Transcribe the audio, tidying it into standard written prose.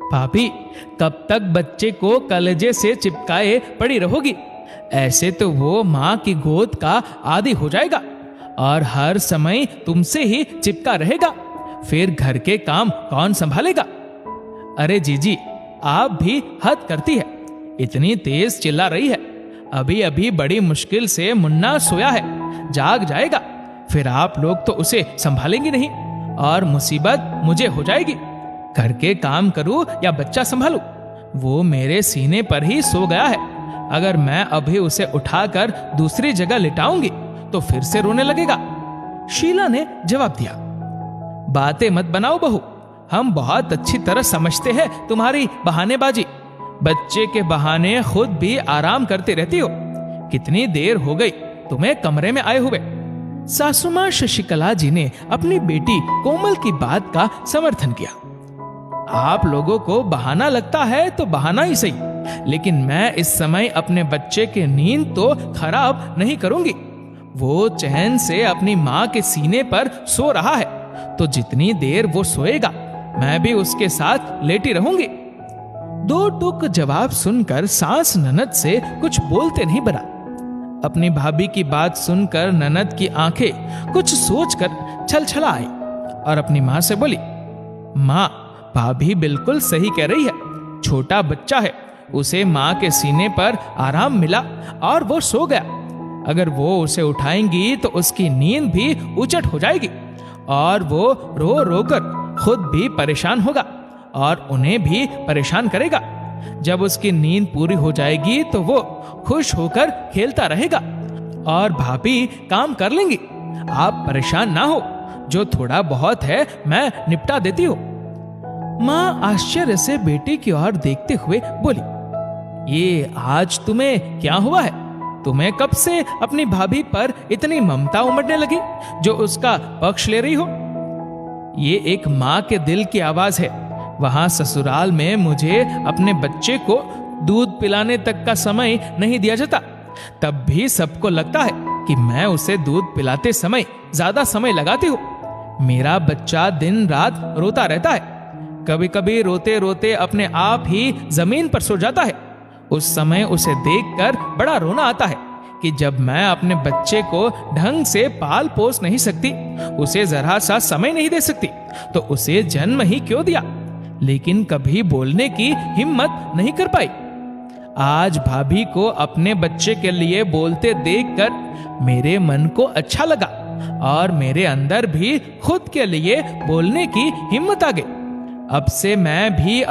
भाभी, कब तक बच्चे को कलेजे से चिपकाए पड़ी रहोगी? ऐसे तो वो माँ की गोद का आदी हो जाएगा और हर समय तुमसे ही चिपका रहेगा। फिर घर के काम कौन संभालेगा? अरे जीजी, आप भी हद करती है। इतनी तेज चिल्ला रही है। अभी अभी बड़ी मुश्किल से मुन्ना सोया है, जाग जाएगा। फिर आप लोग तो उसे संभालेंगी नहीं और मुसीबत मुझे हो जाएगी। घर के काम करूं या बच्चा संभालूं? वो मेरे सीने पर ही सो गया है। अगर मैं अभी उसे उठाकर दूसरी जगह लिटाऊंगी तो फिर से रोने लगेगा। शीला ने जवाब दिया, बातें मत बनाओ बहू, हम बहुत अच्छी तरह समझते हैं तुम्हारी बहानेबाजी। बच्चे के बहाने खुद भी आराम करते रहती हो। कितनी देर हो गई तुम्हें कमरे में आए हुए? सासुमां शशिकला जी ने अपनी बेटी कोमल की बात का समर्थन किया। आप लोगों को बहाना लगता है तो बहाना ही सही, लेकिन मैं इस समय अपने बच्चे की नींद तो खराब नहीं करूंगी। वो चैन से अपनी माँ के सीने पर सो रहा है, तो जितनी देर वो सोएगा मैं भी उसके साथ लेटी रहूंगी। दो टुक जवाब सुनकर सास ननद से कुछ बोलते नहीं बना। अपनी भाभी की बात सुनकर ननद की आंखें कुछ सोचकर छलछला आई और अपनी माँ से बोली, माँ, भाभी बिल्कुल सही कह रही है। छोटा बच्चा है, उसे माँ के सीने पर आराम मिला और वो सो गया। अगर वो उसे उठाएंगी तो उसकी नींद भी उचट हो जाएगी और वो रो रो कर खुद भी परेशान होगा और उन्हें भी परेशान करेगा। जब उसकी नींद पूरी हो जाएगी तो वो खुश होकर खेलता रहेगा और भाभी काम कर लेंगी। आप परेशान ना हो, जो थोड़ा बहुत है मैं निपटा देती हूँ। माँ आश्चर्य से बेटी की ओर देखते हुए बोली, ये आज तुम्हें क्या हुआ है? तुम्हें कब से अपनी भाभी पर इतनी ममता उमड़ने लगी जो उसका पक्ष ले रही हो? ये एक माँ के दिल की आवाज है। वहां ससुराल में मुझे अपने बच्चे को दूध पिलाने तक का समय नहीं दिया जाता, तब भी सबको लगता है कि मैं उसे दूध पिलाते समय ज्यादा समय लगाती हूँ। मेरा बच्चा दिन रात रोता रहता है, कभी कभी रोते रोते अपने आप ही जमीन पर सो जाता है। उस समय उसे देखकर बड़ा रोना आता है कि जब मैं अपने बच्चे को ढंग से पाल पोस नहीं सकती, उसे जरा सा समय नहीं दे सकती, तो उसे जन्म ही क्यों दिया। लेकिन कभी बोलने की हिम्मत नहीं कर पाई। आज भाभी को अपने बच्चे के लिए बोलते देखकर मेरे मन को अच्छा लगा और मेरे अंदर भी खुद के लिए बोलने की हिम्मत आ गई। अब से मैं भी